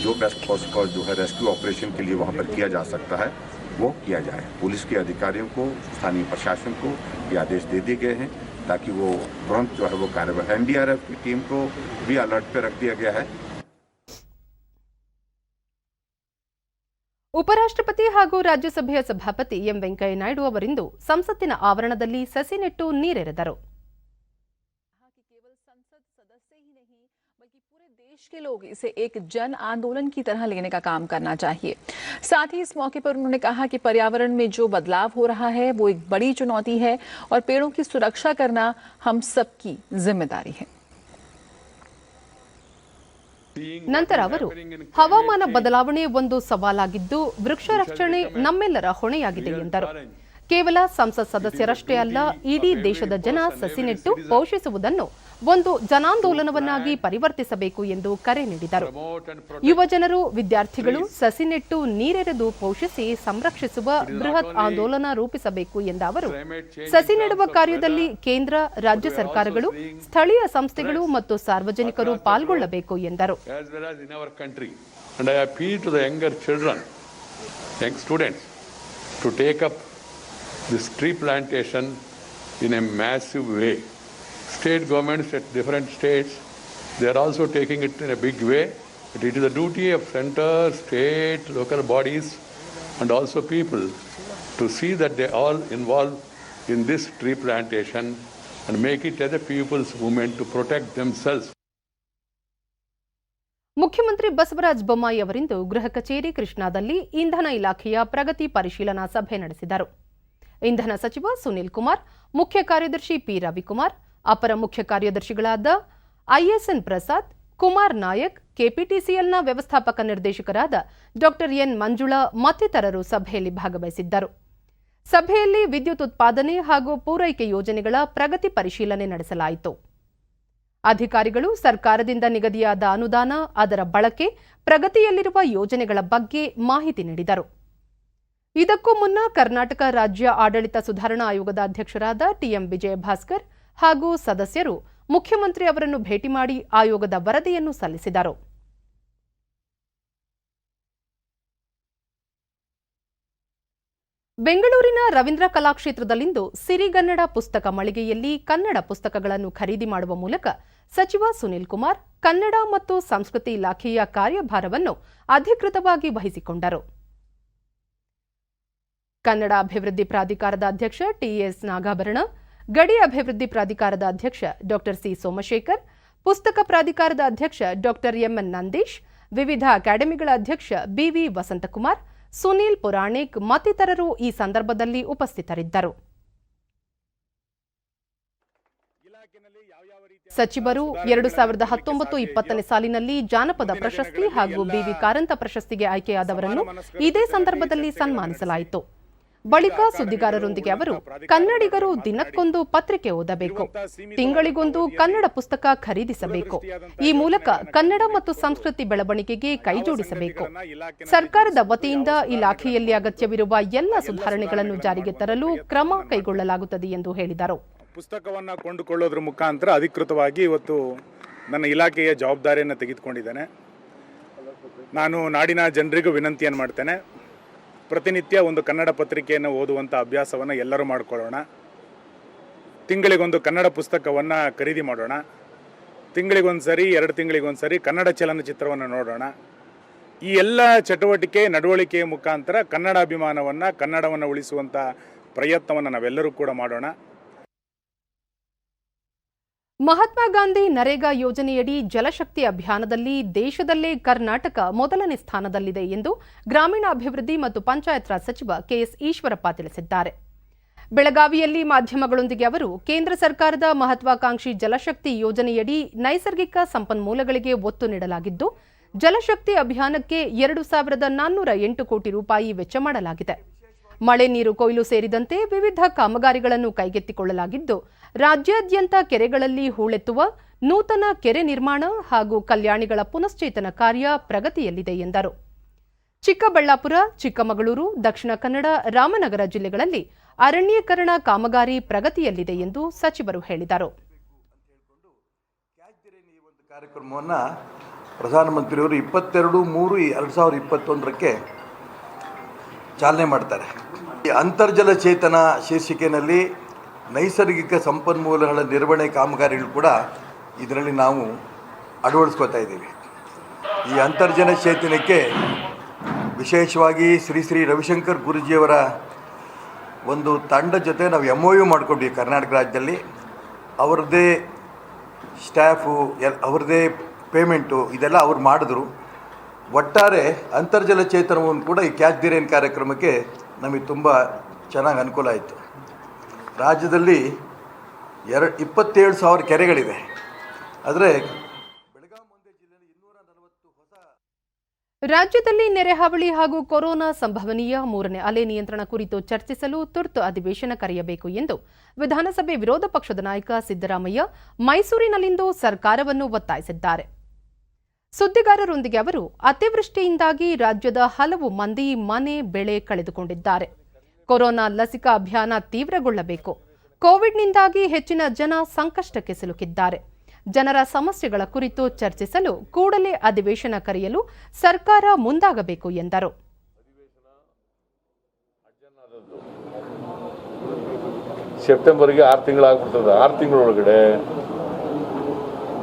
जो बेस्ट पॉसिबल जो है रेस्क्यू ऑपरेशन के लिए वहां पर किया जा सकता है वो किया जाए. पुलिस के अधिकारियों को, स्थानीय प्रशासन को ये आदेश दे दिए गए हैं ताकि वो तुरंत जो है वो कार्रवाई. एनडीआरएफ की टीम को भी अलर्ट पे रख दिया गया है. ಉಪರಾಷ್ಟ್ರಪತಿ ಹಾಗೂ ರಾಜ್ಯಸಭೆಯ ಸಭಾಪತಿ ಎಂ ವೆಂಕಯ್ಯ ನಾಯ್ಡು ಅವರಿಂದು ಸಂಸತ್ತಿನ ಆವರಣದಲ್ಲಿ ಸಸಿ ನೆಟ್ಟು ನೀರೆರೆದರು. देश के लोग इसे एक जन आंदोलन की तरह लेने का काम करना चाहिए. साथ ही इस मौके पर उन्होंने कहा कि पर्यावरण में जो बदलाव हो रहा है वो एक बड़ी चुनौती है और पेड़ों की सुरक्षा करना हम सबकी जिम्मेदारी है. ನಂತರ ಅವರು ಹವಾಮಾನ ಬದಲಾವಣೆ ಒಂದು ಸವಾಲಾಗಿದ್ದು ವೃಕ್ಷ ರಕ್ಷಣೆ ನಮ್ಮೆಲ್ಲರ ಹೊಣೆಯಾಗಿದೆ ಎಂದರು. ಕೇವಲ ಸಂಸತ್ ಸದಸ್ಯರಷ್ಟೇ ಅಲ್ಲ, ಇಡೀ ದೇಶದ ಜನ ಸಸಿ ನೆಟ್ಟು ಪೋಷಿಸುವುದನ್ನು ಒಂದು ಜನಾಂದೋಲನವನ್ನಾಗಿ ಪರಿವರ್ತಿಸಬೇಕು ಎಂದು ಕರೆ ನೀಡಿದರು. ಯುವ ಜನರು, ವಿದ್ಯಾರ್ಥಿಗಳು ಸಸಿ ನೆಟ್ಟು ನೀರೆರೆದು ಪೋಷಿಸಿ ಸಂರಕ್ಷಿಸುವ ಬೃಹತ್ ಆಂದೋಲನ ರೂಪಿಸಬೇಕು ಎಂದ ಅವರು ಸಸಿ ನೆಡುವ ಕಾರ್ಯದಲ್ಲಿ ಕೇಂದ್ರ, ರಾಜ್ಯ ಸರ್ಕಾರಗಳು, ಸ್ಥಳೀಯ ಸಂಸ್ಥೆಗಳು ಮತ್ತು ಸಾರ್ವಜನಿಕರು ಪಾಲ್ಗೊಳ್ಳಬೇಕು ಎಂದರು. This tree plantation in a massive way. State governments at different states, they are also taking it in a big way. But it is the duty of center, state, local bodies and also people to see that they all involved in this tree plantation and make it as a people's movement to protect themselves. ಮುಖ್ಯಮಂತ್ರಿ ಬಸವರಾಜ ಬೊಮ್ಮಾಯಿ ಅವರಿಂದು ಗೃಹ ಕಚೇರಿ ಕೃಷ್ಣಾದಲ್ಲಿ ಇಂಧನ ಇಲಾಖೆಯ ಪ್ರಗತಿ ಪರಿಶೀಲನಾ ಸಭೆ ನಡೆಸಿದರು. ಇಂಧನ ಸಚಿವ ಸುನೀಲ್ ಕುಮಾರ್, ಮುಖ್ಯ ಕಾರ್ಯದರ್ಶಿ ಪಿ ರವಿಕುಮಾರ್, ಅಪರ ಮುಖ್ಯ ಕಾರ್ಯದರ್ಶಿಗಳಾದ ಐಎಸ್ಎನ್ ಪ್ರಸಾದ್, ಕುಮಾರ್ ನಾಯಕ್, ಕೆಪಿಟಿಸಿಎಲ್ನ ವ್ಯವಸ್ಥಾಪಕ ನಿರ್ದೇಶಕರಾದ ಡಾ ಎನ್ ಮಂಜುಳಾ ಮತ್ತಿತರರು ಸಭೆಯಲ್ಲಿ ಭಾಗವಹಿಸಿದ್ದರು. ಸಭೆಯಲ್ಲಿ ವಿದ್ಯುತ್ ಉತ್ಪಾದನೆ ಹಾಗೂ ಪೂರೈಕೆ ಯೋಜನೆಗಳ ಪ್ರಗತಿ ಪರಿಶೀಲನೆ ನಡೆಸಲಾಯಿತು. ಅಧಿಕಾರಿಗಳು ಸರ್ಕಾರದಿಂದ ನಿಗದಿಯಾದ ಅನುದಾನ, ಅದರ ಬಳಕೆ, ಪ್ರಗತಿಯಲ್ಲಿರುವ ಯೋಜನೆಗಳ ಬಗ್ಗೆ ಮಾಹಿತಿ ನೀಡಿದರು. ಇದಕ್ಕೂ ಮುನ್ನ ಕರ್ನಾಟಕ ರಾಜ್ಯ ಆಡಳಿತ ಸುಧಾರಣಾ ಆಯೋಗದ ಅಧ್ಯಕ್ಷರಾದ ಟಿಎಂ ವಿಜಯ ಭಾಸ್ಕರ್ ಹಾಗೂ ಸದಸ್ಯರು ಮುಖ್ಯಮಂತ್ರಿ ಅವರನ್ನು ಭೇಟಿ ಮಾಡಿ ಆಯೋಗದ ವರದಿಯನ್ನು ಸಲ್ಲಿಸಿದರು. ಬೆಂಗಳೂರಿನ ರವೀಂದ್ರ ಕಲಾಕ್ಷೇತ್ರದಲ್ಲಿಂದು ಸಿರಿಗನ್ನಡ ಪುಸ್ತಕ ಮಳಿಗೆಯಲ್ಲಿ ಕನ್ನಡ ಪುಸ್ತಕಗಳನ್ನು ಖರೀದಿ ಮಾಡುವ ಮೂಲಕ ಸಚಿವ ಸುನೀಲ್ ಕುಮಾರ್ ಕನ್ನಡ ಮತ್ತು ಸಂಸ್ಕೃತಿ ಇಲಾಖೆಯ ಕಾರ್ಯಭಾರವನ್ನು ಅಧಿಕೃತವಾಗಿ ವಹಿಸಿಕೊಂಡರು. ಕನ್ನಡ ಅಭಿವೃದ್ಧಿ ಪ್ರಾಧಿಕಾರದ ಅಧ್ಯಕ್ಷ ಟಿಎಸ್ ನಾಗಾಭರಣ, ಗಡಿ ಅಭಿವೃದ್ಧಿ ಪ್ರಾಧಿಕಾರದ ಅಧ್ಯಕ್ಷ ಡಾ ಸಿ ಸೋಮಶೇಖರ್, ಪುಸ್ತಕ ಪ್ರಾಧಿಕಾರದ ಅಧ್ಯಕ್ಷ ಡಾ ಎಂಎನ್ ನಂದೀಶ್, ವಿವಿಧ ಅಕಾಡೆಮಿಗಳ ಅಧ್ಯಕ್ಷ ಬಿವಿ ವಸಂತಕುಮಾರ್, ಸುನೀಲ್ ಪುರಾಣಿಕ್ ಮತ್ತಿತರರು ಈ ಸಂದರ್ಭದಲ್ಲಿ ಉಪಸ್ಥಿತರಿದ್ದರು. ಸಚಿವರು 2019-20 ಸಾಲಿನಲ್ಲಿ ಜಾನಪದ ಪ್ರಶಸ್ತಿ ಹಾಗೂ ಬಿವಿ ಕಾರಂತ ಪ್ರಶಸ್ತಿಗೆ ಆಯ್ಕೆಯಾದವರನ್ನು ಇದೇ ಸಂದರ್ಭದಲ್ಲಿ ಸನ್ಮಾನಿಸಲಾಯಿತು. ಬಳಿಕ ಸುದ್ದಿಗಾರರೊಂದಿಗೆ ಅವರು ಕನ್ನಡಿಗರು ದಿನಕ್ಕೊಂದು ಪತ್ರಿಕೆ ಓದಬೇಕು, ತಿಂಗಳಿಗೊಂದು ಕನ್ನಡ ಪುಸ್ತಕ ಖರೀದಿಸಬೇಕು, ಈ ಮೂಲಕ ಕನ್ನಡ ಮತ್ತು ಸಂಸ್ಕೃತಿ ಬೆಳವಣಿಗೆಗೆ ಕೈಜೋಡಿಸಬೇಕು. ಸರ್ಕಾರದ ವತಿಯಿಂದ ಇಲಾಖೆಯಲ್ಲಿ ಅಗತ್ಯವಿರುವ ಎಲ್ಲ ಸುಧಾರಣೆಗಳನ್ನು ಜಾರಿಗೆ ತರಲು ಕ್ರಮ ಕೈಗೊಳ್ಳಲಾಗುತ್ತದೆ ಎಂದು ಹೇಳಿದರು. ಪುಸ್ತಕವನ್ನು ಕೊಂಡುಕೊಳ್ಳೋದ್ರ ಮುಖಾಂತರ ಅಧಿಕೃತವಾಗಿ ಇವತ್ತು ನನ್ನ ಇಲಾಖೆಯ ಜವಾಬ್ದಾರಿಯನ್ನು ತೆಗೆದುಕೊಂಡಿದ್ದೇನೆ. ನಾನು ನಾಡಿನ ಜನರಿಗೂ ವಿನಂತಿಯನ್ನು ಮಾಡ್ತೇನೆ, ಪ್ರತಿನಿತ್ಯ ಒಂದು ಕನ್ನಡ ಪತ್ರಿಕೆಯನ್ನು ಓದುವಂಥ ಅಭ್ಯಾಸವನ್ನು ಎಲ್ಲರೂ ಮಾಡಿಕೊಳ್ಳೋಣ. ತಿಂಗಳಿಗೊಂದು ಕನ್ನಡ ಪುಸ್ತಕವನ್ನು ಖರೀದಿ ಮಾಡೋಣ. ತಿಂಗಳಿಗೊಂದು ಸರಿ, 2 ತಿಂಗಳಿಗೊಂದು ಸರಿ ಕನ್ನಡ ಚಲನಚಿತ್ರವನ್ನು ನೋಡೋಣ. ಈ ಎಲ್ಲ ಚಟುವಟಿಕೆ, ನಡವಳಿಕೆಯ ಮುಖಾಂತರ ಕನ್ನಡ ಅಭಿಮಾನವನ್ನು, ಕನ್ನಡವನ್ನು ಉಳಿಸುವಂಥ ಪ್ರಯತ್ನವನ್ನು ನಾವೆಲ್ಲರೂ ಕೂಡ ಮಾಡೋಣ. ಮಹಾತ್ಮ ಗಾಂಧಿ ನರೇಗಾ ಯೋಜನೆಯಡಿ ಜಲಶಕ್ತಿ ಅಭಿಯಾನದಲ್ಲಿ ದೇಶದಲ್ಲೇ ಕರ್ನಾಟಕ ಮೊದಲನೇ ಸ್ಥಾನದಲ್ಲಿದೆ ಎಂದು ಗ್ರಾಮೀಣಾಭಿವೃದ್ಧಿ ಮತ್ತು ಪಂಚಾಯತ್ ರಾಜ್ ಸಚಿವ ಕೆಎಸ್ ಈಶ್ವರಪ್ಪ ತಿಳಿಸಿದ್ದಾರೆ. ಬೆಳಗಾವಿಯಲ್ಲಿ ಮಾಧ್ಯಮಗಳೊಂದಿಗೆ ಅವರು ಕೇಂದ್ರ ಸರ್ಕಾರದ ಮಹತ್ವಾಕಾಂಕ್ಷಿ ಜಲಶಕ್ತಿ ಯೋಜನೆಯಡಿ ನೈಸರ್ಗಿಕ ಸಂಪನ್ಮೂಲಗಳಿಗೆ ಒತ್ತು ನೀಡಲಾಗಿದ್ದು, ಜಲಶಕ್ತಿ ಅಭಿಯಾನಕ್ಕೆ 2,408 ಕೋಟಿ ರೂಪಾಯಿ ವೆಚ್ಚ ಮಾಡಲಾಗಿದೆ. ಮಳೆ ನೀರು ಕೊಯ್ಲು ಸೇರಿದಂತೆ ವಿವಿಧ ಕಾಮಗಾರಿಗಳನ್ನು ಕೈಗೆತ್ತಿಕೊಳ್ಳಲಾಗಿದ್ದು, ರಾಜ್ಯಾದ್ಯಂತ ಕೆರೆಗಳಲ್ಲಿ ಹೂಳೆತ್ತುವ ನೂತನ ಕೆರೆ ನಿರ್ಮಾಣ ಹಾಗೂ ಕಲ್ಯಾಣಿಗಳ ಪುನಶ್ಚೇತನ ಕಾರ್ಯ ಪ್ರಗತಿಯಲ್ಲಿದೆ ಎಂದರು. ಚಿಕ್ಕಬಳ್ಳಾಪುರ, ಚಿಕ್ಕಮಗಳೂರು, ದಕ್ಷಿಣ ಕನ್ನಡ, ರಾಮನಗರ ಜಿಲ್ಲೆಗಳಲ್ಲಿ ಅರಣ್ಯೀಕರಣ ಕಾಮಗಾರಿ ಪ್ರಗತಿಯಲ್ಲಿದೆ ಎಂದು ಸಚಿವರು ಹೇಳಿದರು. ಕಾರ್ಯಕ್ರಮವನ್ನು ಪ್ರಧಾನಮಂತ್ರಿಯವರು 22/3/2021ಕ್ಕೆ ಚಾಲನೆ ಮಾಡ್ತಾರೆ. ಈ ಅಂತರ್ಜಲ ಚೇತನ ಶೀರ್ಷಿಕೆಯಲ್ಲಿ ನೈಸರ್ಗಿಕ ಸಂಪನ್ಮೂಲಗಳ ನಿರ್ವಹಣೆ ಕಾಮಗಾರಿಗಳು ಕೂಡ ಇದರಲ್ಲಿ ನಾವು ಅಳವಡಿಸ್ಕೋತಾ ಇದ್ದೀವಿ. ಈ ಅಂತರ್ಜಲ ಚೇತನಕ್ಕೆ ವಿಶೇಷವಾಗಿ ಶ್ರೀ ರವಿಶಂಕರ್ ಗುರೂಜಿಯವರ ಒಂದು ತಂಡ ಜೊತೆ ನಾವು MOU ಮಾಡಿಕೊಂಡ್ವಿ. ಕರ್ನಾಟಕ ರಾಜ್ಯದಲ್ಲಿ ಅವ್ರದ್ದೇ ಸ್ಟಾಫು, ಅವ್ರದ್ದೇ ಪೇಮೆಂಟು ಇದೆಲ್ಲ ಅವ್ರು ಮಾಡಿದ್ರು. ಒಟ್ಟಾರೆ ಅಂತರ್ಜಲ ಚೇತನವನ್ನು ಕೂಡ ಈ ಕ್ಯಾಚ್ ದಿ ರೈನ್ ಕಾರ್ಯಕ್ರಮಕ್ಕೆ ನಮಗೆ ತುಂಬ ಚೆನ್ನಾಗಿ ಅನುಕೂಲ ಆಯಿತು. ರಾಜ್ಯದಲ್ಲಿ 27,000 ಕೆರೆಗಳಿವೆ. ಆದರೆ ರಾಜ್ಯದಲ್ಲಿ ನೆರೆಹಾವಳಿ ಹಾಗೂ ಕೊರೋನಾ ಸಂಭವನೀಯ 3ನೇ ಅಲೆ ನಿಯಂತ್ರಣ ಕುರಿತು ಚರ್ಚಿಸಲು ತುರ್ತು ಅಧಿವೇಶನ ಕರೆಯಬೇಕು ಎಂದು ವಿಧಾನಸಭೆ ವಿರೋಧ ಪಕ್ಷದ ನಾಯಕ ಸಿದ್ದರಾಮಯ್ಯ ಮೈಸೂರಿನಲ್ಲಿಂದು ಸರ್ಕಾರವನ್ನು ಒತ್ತಾಯಿಸಿದ್ದಾರೆ. ಸುದ್ದಿಗಾರರೊಂದಿಗೆ ಅವರು ಅತಿವೃಷ್ಟಿಯಿಂದಾಗಿ ರಾಜ್ಯದ ಹಲವು ಮಂದಿ ಮನೆ ಬೆಳೆ ಕಳೆದುಕೊಂಡಿದ್ದಾರೆ. ಕೊರೋನಾ ಲಸಿಕಾ ಅಭಿಯಾನ ತೀವ್ರಗೊಳ್ಳಬೇಕು. ಕೋವಿಡ್ನಿಂದಾಗಿ ಹೆಚ್ಚಿನ ಜನ ಸಂಕಷ್ಟಕ್ಕೆ ಸಿಲುಕಿದ್ದಾರೆ. ಜನರ ಸಮಸ್ಯೆಗಳ ಕುರಿತು ಚರ್ಚಿಸಲು ಕೂಡಲೇ ಅಧಿವೇಶನ ಕರೆಯಲು ಸರ್ಕಾರ ಮುಂದಾಗಬೇಕು ಎಂದರು. ಸೆಪ್ಟೆಂಬರ್ಗೆ 6 ತಿಂಗಳಾಗ್ಬಿಡ್ತದೆ. 6 ತಿಂಗಳೊಳಗಡೆ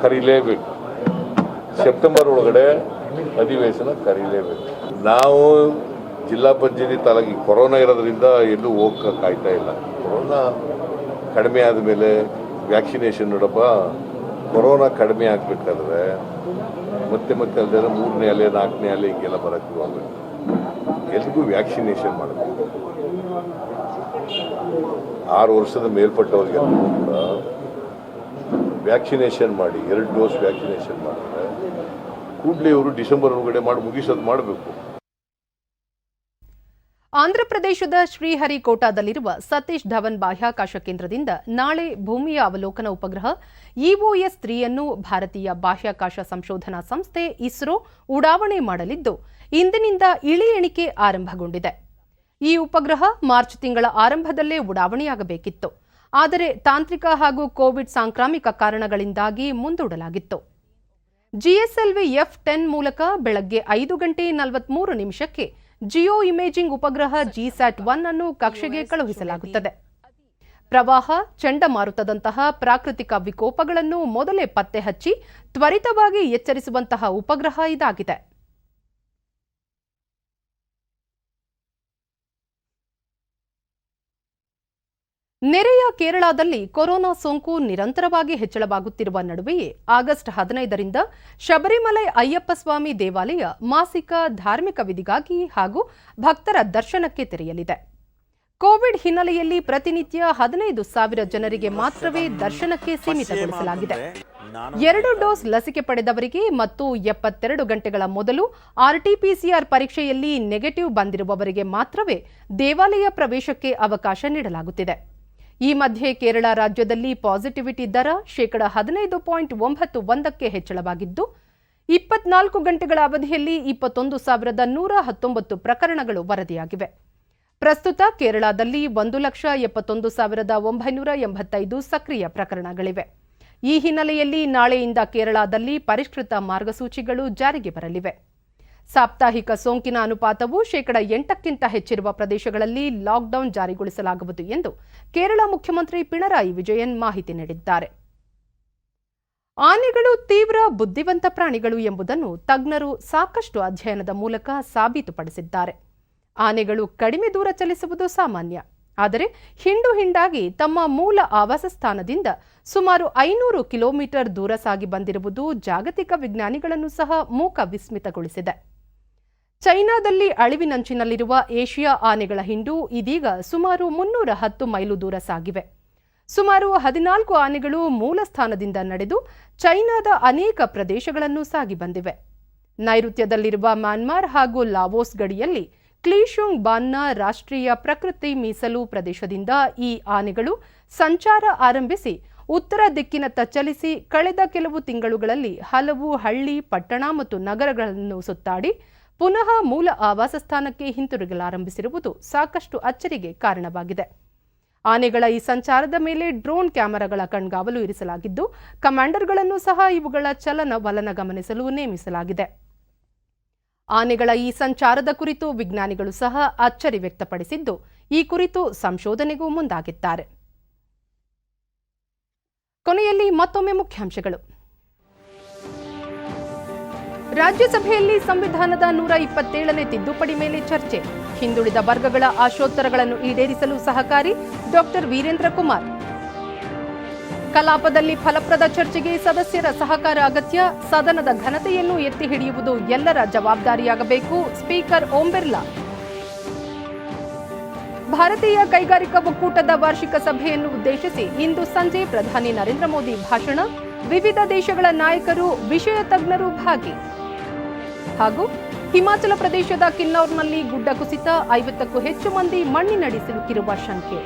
ಕರೀಲೇಬೇಕು. ಸೆಪ್ಟೆಂಬರ್ ಒಳಗಡೆ ಅಧಿವೇಶನ ಕರೀಲೇಬೇಕು. ನಾವು ಜಿಲ್ಲಾ ಪಂಚಾಯತಿ ತಾಲೂಕಿ ಕೊರೋನಾ ಇರೋದ್ರಿಂದ ಎಲ್ಲೂ ಹೋಗಕ್ಕೆ ಕಾಯ್ತಾ ಇಲ್ಲ. ಕೊರೋನಾ ಕಡಿಮೆ ಆದಮೇಲೆ ವ್ಯಾಕ್ಸಿನೇಷನ್ ನೋಡಪ್ಪ, ಕೊರೋನಾ ಕಡಿಮೆ ಆಗಬೇಕಾದ್ರೆ ಮತ್ತೆ ಅಲ್ಲದೆ 3ನೇ ಅಲೆ 4ನೇ ಅಲೆ ಹಿಂಗೆಲ್ಲ ಬರೋಕ್ಕೆ ಆಗಬೇಕು. ಎಲ್ರಿಗೂ ವ್ಯಾಕ್ಸಿನೇಷನ್ ಮಾಡಬೇಕು. 6 ವರ್ಷದ ಮೇಲ್ಪಟ್ಟವ್ರಿಗೆಲ್ಲರೂ ಕೂಡ ವ್ಯಾಕ್ಸಿನೇಷನ್ ಮಾಡಿ, 2 ಡೋಸ್ ವ್ಯಾಕ್ಸಿನೇಷನ್ ಮಾಡಿದ್ರೆ ಕೂಡಲೇ ಇವರು ಡಿಸೆಂಬರ್ ಒಳಗಡೆ ಮುಗಿಸೋದು ಮಾಡಬೇಕು. ಆಂಧ್ರಪ್ರದೇಶದ ಶ್ರೀಹರಿಕೋಟಾದಲ್ಲಿರುವ ಸತೀಶ್ ಧವನ್ ಬಾಹ್ಯಾಕಾಶ ಕೇಂದ್ರದಿಂದ ನಾಳೆ ಭೂಮಿಯ ಅವಲೋಕನ ಉಪಗ್ರಹ EOS-3 ಅನ್ನು ಭಾರತೀಯ ಬಾಹ್ಯಾಕಾಶ ಸಂಶೋಧನಾ ಸಂಸ್ಥೆ ಇಸ್ರೋ ಉಡಾವಣೆ ಮಾಡಲಿದ್ದು, ಇಂದಿನಿಂದ ಇಳಿ ಎಣಿಕೆ ಆರಂಭಗೊಂಡಿದೆ. ಈ ಉಪಗ್ರಹ ಮಾರ್ಚ್ ತಿಂಗಳ ಆರಂಭದಲ್ಲೇ ಉಡಾವಣೆಯಾಗಬೇಕಿತ್ತು. ಆದರೆ ತಾಂತ್ರಿಕ ಹಾಗೂ ಕೋವಿಡ್ ಸಾಂಕ್ರಾಮಿಕ ಕಾರಣಗಳಿಂದಾಗಿ ಮುಂದೂಡಲಾಗಿತ್ತು. GSLV F-10 ಮೂಲಕ ಬೆಳಗ್ಗೆ 5:43 ಜಿಯೋ ಇಮೇಜಿಂಗ್ ಉಪಗ್ರಹ GSAT-1 ಅನ್ನು ಕಕ್ಷೆಗೆ ಕಳುಹಿಸಲಾಗುತ್ತದೆ. ಪ್ರವಾಹ, ಚಂಡಮಾರುತದಂತಹ ಪ್ರಾಕೃತಿಕ ವಿಕೋಪಗಳನ್ನು ಮೊದಲೇ ಪತ್ತೆ ಹಚ್ಚಿ ತ್ವರಿತವಾಗಿ ಎಚ್ಚರಿಸುವಂತಹ ಉಪಗ್ರಹ ಇದಾಗಿದೆ. ನೆರೆಯ ಕೇರಳದಲ್ಲಿ ಕೊರೋನಾ ಸೋಂಕು ನಿರಂತರವಾಗಿ ಹೆಚ್ಚಳವಾಗುತ್ತಿರುವ ನಡುವೆಯೇ ಆಗಸ್ಟ್ 15ರಿಂದ ಶಬರಿಮಲೈ ಅಯ್ಯಪ್ಪ ಸ್ವಾಮಿ ದೇವಾಲಯ ಮಾಸಿಕ ಧಾರ್ಮಿಕ ವಿಧಿಗಾಗಿ ಹಾಗೂ ಭಕ್ತರ ದರ್ಶನಕ್ಕೆ ತೆರೆಯಲಿದೆ. ಕೋವಿಡ್ ಹಿನ್ನೆಲೆಯಲ್ಲಿ ಪ್ರತಿನಿತ್ಯ 15,000 ಜನರಿಗೆ ಮಾತ್ರವೇ ದರ್ಶನಕ್ಕೆ ಸೀಮಿತಗೊಳಿಸಲಾಗಿದೆ. 2 ಡೋಸ್ ಲಸಿಕೆ ಪಡೆದವರಿಗೆ ಮತ್ತು 72 ಗಂಟೆಗಳ ಮೊದಲು RT-PCR ಪರೀಕ್ಷೆಯಲ್ಲಿ ನೆಗೆಟಿವ್ ಬಂದಿರುವವರಿಗೆ ಮಾತ್ರವೇ ದೇವಾಲಯ ಪ್ರವೇಶಕ್ಕೆ ಅವಕಾಶ ನೀಡಲಾಗುತ್ತಿದೆ. ಈ ಮಧ್ಯೆ ಕೇರಳ ರಾಜ್ಯದಲ್ಲಿ ಪಾಸಿಟಿವಿಟಿ ದರ 15.91ಕ್ಕೆ ಹೆಚ್ಚಳವಾಗಿದ್ದು, 24 ಗಂಟೆಗಳ ಅವಧಿಯಲ್ಲಿ 21,119 ಪ್ರಕರಣಗಳು ವರದಿಯಾಗಿವೆ. ಪ್ರಸ್ತುತ ಕೇರಳದಲ್ಲಿ 1,71,985 ಸಕ್ರಿಯ ಪ್ರಕರಣಗಳಿವೆ. ಈ ಹಿನ್ನೆಲೆಯಲ್ಲಿ ನಾಳೆಯಿಂದ ಕೇರಳದಲ್ಲಿ ಪರಿಷ್ಕೃತ ಮಾರ್ಗಸೂಚಿಗಳು ಜಾರಿಗೆ ಬರಲಿವೆ. ಸಾಪ್ತಾಹಿಕ ಸೋಂಕಿನ ಅನುಪಾತವು 8%ಕ್ಕಿಂತ ಹೆಚ್ಚಿರುವ ಪ್ರದೇಶಗಳಲ್ಲಿ ಲಾಕ್ಡೌನ್ ಜಾರಿಗೊಳಿಸಲಾಗುವುದು ಎಂದು ಕೇರಳ ಮುಖ್ಯಮಂತ್ರಿ ಪಿಣರಾಯಿ ವಿಜಯನ್ ಮಾಹಿತಿ ನೀಡಿದ್ದಾರೆ. ಆನೆಗಳು ತೀವ್ರ ಬುದ್ಧಿವಂತ ಪ್ರಾಣಿಗಳು ಎಂಬುದನ್ನು ತಜ್ಞರು ಸಾಕಷ್ಟು ಅಧ್ಯಯನದ ಮೂಲಕ ಸಾಬೀತುಪಡಿಸಿದ್ದಾರೆ. ಆನೆಗಳು ಕಡಿಮೆ ದೂರ ಚಲಿಸುವುದು ಸಾಮಾನ್ಯ. ಆದರೆ ಹಿಂಡು ಹಿಂಡಾಗಿ ತಮ್ಮ ಮೂಲ ಆವಾಸ ಸ್ಥಾನದಿಂದ ಸುಮಾರು 500 ಕಿಲೋಮೀಟರ್ ದೂರ ಸಾಗಿ ಬಂದಿರುವುದು ಜಾಗತಿಕ ವಿಜ್ಞಾನಿಗಳನ್ನು ಸಹ ಮೂಕ ವಿಸ್ಮಿತಗೊಳಿಸಿದೆ. ಚೈನಾದಲ್ಲಿ ಅಳಿವಿನಂಚಿನಲ್ಲಿರುವ ಏಷ್ಯಾ ಆನೆಗಳ ಹಿಂಡು ಇದೀಗ ಸುಮಾರು 310 ಮೈಲು ದೂರ ಸಾಗಿವೆ. ಸುಮಾರು 14 ಆನೆಗಳು ಮೂಲ ಸ್ಥಾನದಿಂದ ನಡೆದು ಚೈನಾದ ಅನೇಕ ಪ್ರದೇಶಗಳನ್ನು ಸಾಗಿ ಬಂದಿವೆ. ನೈಋತ್ಯದಲ್ಲಿರುವ ಮ್ಯಾನ್ಮಾರ್ ಹಾಗೂ ಲಾವೋಸ್ ಗಡಿಯಲ್ಲಿ ಕ್ಲೀಶುಂಗ್ ಬಾನ್ನ ರಾಷ್ಟ್ರೀಯ ಪ್ರಕೃತಿ ಮೀಸಲು ಪ್ರದೇಶದಿಂದ ಈ ಆನೆಗಳು ಸಂಚಾರ ಆರಂಭಿಸಿ ಉತ್ತರ ದಿಕ್ಕಿನತ್ತ ಚಲಿಸಿ ಕಳೆದ ಕೆಲವು ತಿಂಗಳುಗಳಲ್ಲಿ ಹಲವು ಹಳ್ಳಿ, ಪಟ್ಟಣ ಮತ್ತು ನಗರಗಳನ್ನು ಸುತ್ತಾಡಿ ಪುನಃ ಮೂಲ ಆವಾಸ ಸ್ಥಾನಕ್ಕೆ ಹಿಂತಿರುಗಲಾರಂಭಿಸಿರುವುದು ಸಾಕಷ್ಟು ಅಚ್ಚರಿಗೆ ಕಾರಣವಾಗಿದೆ. ಆನೆಗಳ ಈ ಸಂಚಾರದ ಮೇಲೆ ಡ್ರೋನ್ ಕ್ಯಾಮೆರಾಗಳ ಕಣ್ಗಾವಲು ಇರಿಸಲಾಗಿದ್ದು, ಕಮಾಂಡರ್ಗಳನ್ನು ಸಹ ಇವುಗಳ ಚಲನವಲನ ಗಮನಿಸಲು ನೇಮಿಸಲಾಗಿದೆ. ಆನೆಗಳ ಈ ಸಂಚಾರದ ಕುರಿತು ವಿಜ್ಞಾನಿಗಳು ಸಹ ಅಚ್ಚರಿ ವ್ಯಕ್ತಪಡಿಸಿದ್ದು, ಈ ಕುರಿತು ಸಂಶೋಧನೆಗೂ ಮುಂದಾಗಿದ್ದಾರೆ. ಕೊನೆಯಲ್ಲಿ ಮತ್ತೊಮ್ಮೆ ಮುಖ್ಯಾಂಶಗಳು. ರಾಜ್ಯಸಭೆಯಲ್ಲಿ ಸಂವಿಧಾನದ 127ನೇ ತಿದ್ದುಪಡಿ ಮೇಲೆ ಚರ್ಚೆ. ಹಿಂದುಳಿದ ವರ್ಗಗಳ ಆಶೋತ್ತರಗಳನ್ನು ಈಡೇರಿಸಲು ಸಹಕಾರಿ ಡಾಕ್ಟರ್ ವೀರೇಂದ್ರ ಕುಮಾರ್. ಕಲಾಪದಲ್ಲಿ ಫಲಪ್ರದ ಚರ್ಚೆಗೆ ಸದಸ್ಯರ ಸಹಕಾರ ಅಗತ್ಯ. ಸದನದ ಘನತೆಯನ್ನು ಎತ್ತಿ ಹಿಡಿಯುವುದು ಎಲ್ಲರ ಜವಾಬ್ದಾರಿಯಾಗಬೇಕು. ಸ್ಪೀಕರ್ ಓಂ ಬಿರ್ಲಾ. ಭಾರತೀಯ ಕೈಗಾರಿಕಾ ಒಕ್ಕೂಟದ ವಾರ್ಷಿಕ ಸಭೆಯನ್ನು ಉದ್ದೇಶಿಸಿ ಇಂದು ಸಂಜೆ ಪ್ರಧಾನಿ ನರೇಂದ್ರ ಮೋದಿ ಭಾಷಣ. ವಿವಿಧ ದೇಶಗಳ ನಾಯಕರು, ವಿಷಯ ತಜ್ಞರು ಭಾಗಿ. ಹಾಗೂ ಹಿಮಾಚಲ ಪ್ರದೇಶದ ಕಿನ್ನೌರ್ನಲ್ಲಿ ಗುಡ್ಡ ಕುಸಿತ, 50ಕ್ಕೂ ಹೆಚ್ಚು ಮಂದಿ ಮಣ್ಣಿನಡಿ ಸಿಲುಕಿರುವ ಶಂಕೆ.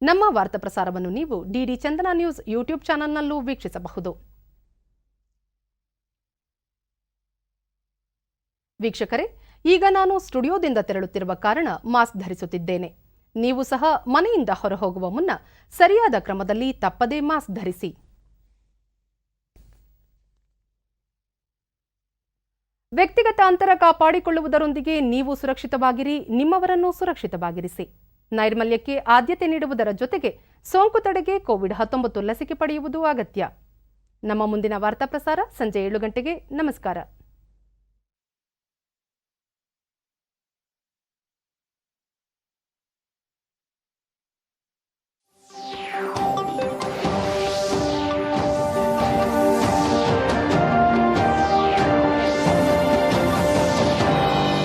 ನಮ್ಮ ವಾರ್ತಾ ಪ್ರಸಾರವನ್ನು ನೀವು ಡಿಡಿ ಚಂದನ ನ್ಯೂಸ್ ಯೂಟ್ಯೂಬ್ ಚಾನೆಲ್ನಲ್ಲೂ ವೀಕ್ಷಿಸಬಹುದು. ವೀಕ್ಷಕರೇ, ಈಗ ನಾನು ಸ್ಟುಡಿಯೋದಿಂದ ತೆರಳುತ್ತಿರುವ ಕಾರಣ ಮಾಸ್ಕ್ ಧರಿಸುತ್ತಿದ್ದೇನೆ. ನೀವು ಸಹ ಮನೆಯಿಂದ ಹೊರಹೋಗುವ ಮುನ್ನ ಸರಿಯಾದ ಕ್ರಮದಲ್ಲಿ ತಪ್ಪದೇ ಮಾಸ್ಕ್ ಧರಿಸಿ. ವ್ಯಕ್ತಿಗತ ಅಂತರ ಕಾಪಾಡಿಕೊಳ್ಳುವುದರೊಂದಿಗೆ ನೀವು ಸುರಕ್ಷಿತವಾಗಿರಿ, ನಿಮ್ಮವರನ್ನು ಸುರಕ್ಷಿತವಾಗಿರಿಸಿ. ನೈರ್ಮಲ್ಯಕ್ಕೆ ಆದ್ಯತೆ ನೀಡುವುದರ ಜೊತೆಗೆ ಸೋಂಕು ತಡೆಗೆ ಕೋವಿಡ್-19 ಲಸಿಕೆ ಪಡೆಯುವುದು ಅಗತ್ಯ. ನಮ್ಮ ಮುಂದಿನ ವಾರ್ತಾ ಪ್ರಸಾರ ಸಂಜೆ 7 ಗಂಟೆಗೆ. ನಮಸ್ಕಾರ.